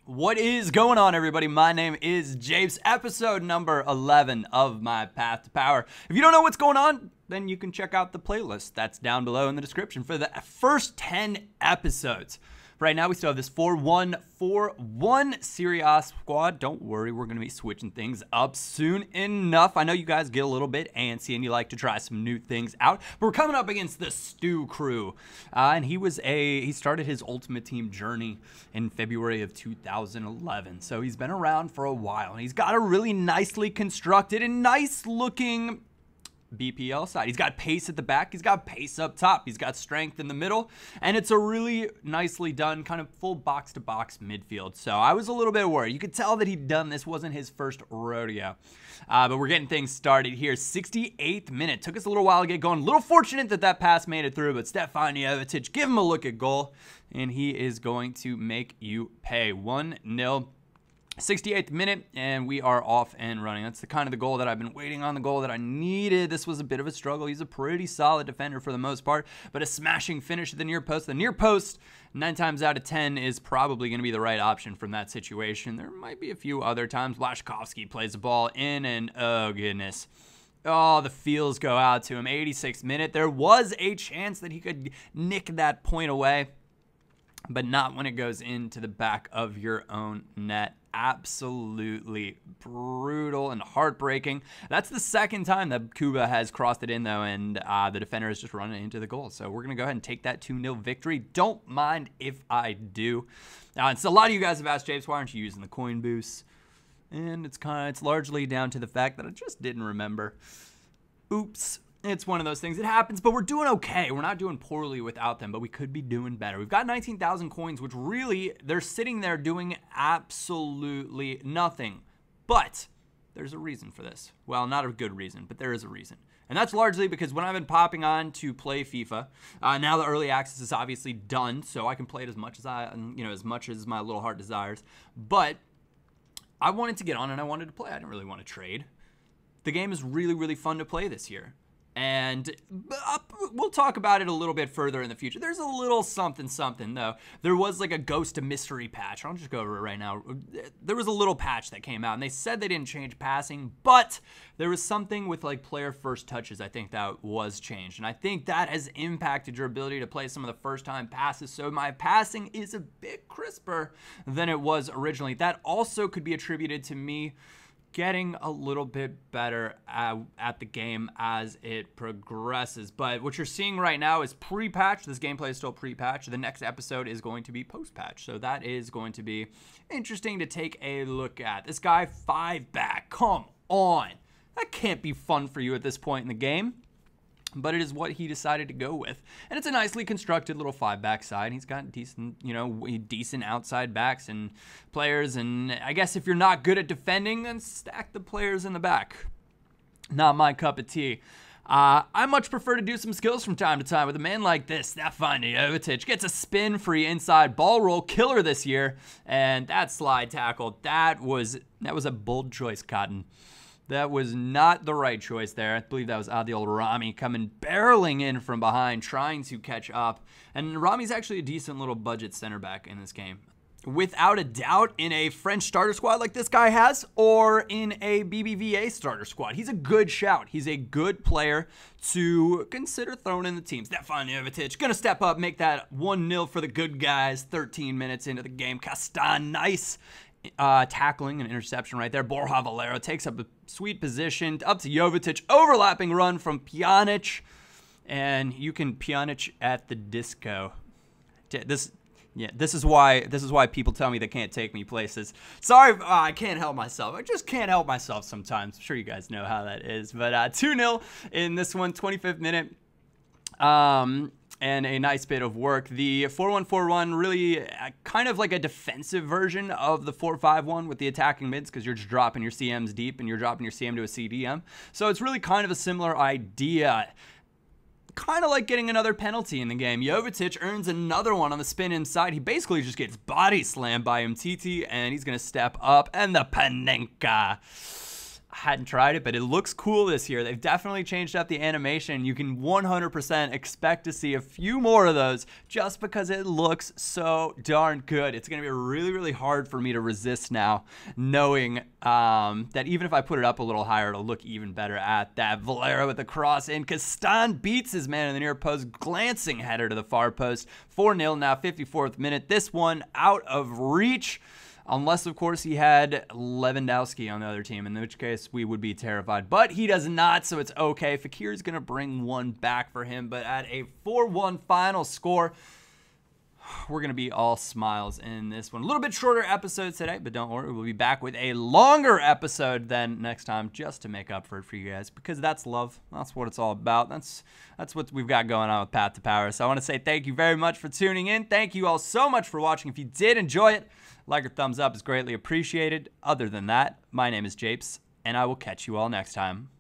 What is going on, everybody? My name is Japes, episode number 11 of my Path to Power. If you don't know what's going on, then you can check out the playlist that's down below in the description for the first 10 episodes. Right now, we still have this 4-1-4-1 Serie A squad. Don't worry, we're going to be switching things up soon enough. I know you guys get a little bit antsy and you like to try some new things out, but we're coming up against the Stu crew. And he started his Ultimate Team journey in February of 2011. So he's been around for a while, and he's got a really nicely constructed and nice-looking BPL side. He's got pace at the back, he's got pace up top, he's got strength in the middle, and it's a really nicely done kind of full box-to-box midfield. So I was a little bit worried. You could tell that he'd done this, wasn't his first rodeo. But we're getting things started here. 68th minute. Took us a little while to get going. A little fortunate that that pass made it through, but Pjanic, give him a look at goal, and he is going to make you pay. 1-0. 68th minute, and we are off and running. That's the kind of the goal that I've been waiting on, the goal that I needed. This was a bit of a struggle. He's a pretty solid defender for the most part, but a smashing finish at the near post. The near post, 9 times out of 10, is probably going to be the right option from that situation. There might be a few other times. Blaszczykowski plays the ball in, and oh, goodness. Oh, the feels go out to him. 86th minute. There was a chance that he could nick that point away, but not when it goes into the back of your own net. Absolutely brutal and heartbreaking. That's the second time that Kuba has crossed it in, though, and the defender is just running into the goal. So we're going to go ahead and take that 2-0 victory. Don't mind if I do. And so a lot of you guys have asked, Japes, why aren't you using the coin boost? And it's largely down to the fact that I just didn't remember. Oops. It's one of those things. It happens, but we're doing okay. We're not doing poorly without them, but we could be doing better. We've got 19,000 coins, which really, they're sitting there doing absolutely nothing. But there's a reason for this. Well, not a good reason, but there is a reason. And that's largely because when I've been popping on to play FIFA, now the early access is obviously done, so I can play it as much as as much as my little heart desires. But I wanted to get on and I wanted to play. I didn't really want to trade. The game is really, really fun to play this year. And we'll talk about it a little bit further in the future. There's a little something, though. There was like a Ghost of Mystery patch. I'll just go over it right now. There was a little patch that came out, and they said they didn't change passing, but there was something with like player first touches, I think, that was changed. And I think that has impacted your ability to play some of the first time passes. So my passing is a bit crisper than it was originally. That also could be attributed to me getting a little bit better at the game as it progresses. But what you're seeing right now is pre-patch. This gameplay is still pre-patch. The next episode is going to be post-patch. So that is going to be interesting to take a look at. This guy, 5-back. Come on. That can't be fun for you at this point in the game. But it is what he decided to go with. And it's a nicely constructed little 5-back side. He's got decent, decent outside backs and players. And I guess if you're not good at defending, then stack the players in the back. Not my cup of tea. I much prefer to do some skills from time to time with a man like this. Pjanic gets a spin-free inside ball roll killer this year. And that slide tackle, that was a bold choice, Cotton. That was not the right choice there. I believe that was Adil Rami coming barreling in from behind, trying to catch up. And Rami's actually a decent little budget center back in this game. Without a doubt, in a French starter squad like this guy has, or in a BBVA starter squad, he's a good shout. He's a good player to consider throwing in the team. Pjanic gonna step up, make that 1-0 for the good guys. 13 minutes into the game. Castan, nice tackling and interception right there. Borja Valero takes up a sweet position up to Jovetic, overlapping run from Pjanic, and you can Pjanic at the disco. This is why people tell me they can't take me places. Sorry, I can't help myself. I just can't help myself sometimes. I'm sure you guys know how that is. But 2-0 in this one, 25th minute. And a nice bit of work. The 4-1-4-1 really kind of like a defensive version of the 4-5-1 with the attacking mids, because you're just dropping your CMs deep and you're dropping your CM to a CDM. So it's really kind of a similar idea. Kind of like getting another penalty in the game. Jovetic earns another one on the spin inside. He basically just gets body slammed by Umtiti, and he's going to step up. And the Panenka. hadn't tried it, but it looks cool this year. They've definitely changed up the animation. You can 100% expect to see a few more of those just because it looks so darn good. It's going to be really, really hard for me to resist now, knowing that even if I put it up a little higher, it'll look even better at that. Valera with the cross in. Castan beats his man in the near post, glancing header to the far post. 4-0 now, 54th minute. This one out of reach. Unless, of course, he had Lewandowski on the other team, in which case we would be terrified. But he does not, so it's okay. Fekir's going to bring one back for him. But at a 4-1 final score, we're going to be all smiles in this one. A little bit shorter episode today, but don't worry. We'll be back with a longer episode than next time just to make up for it for you guys, because that's love. That's what it's all about. That's what we've got going on with Path to Power. So I want to say thank you very much for tuning in. Thank you all so much for watching. If you did enjoy it, like or thumbs up is greatly appreciated. Other than that, my name is Japes, and I will catch you all next time.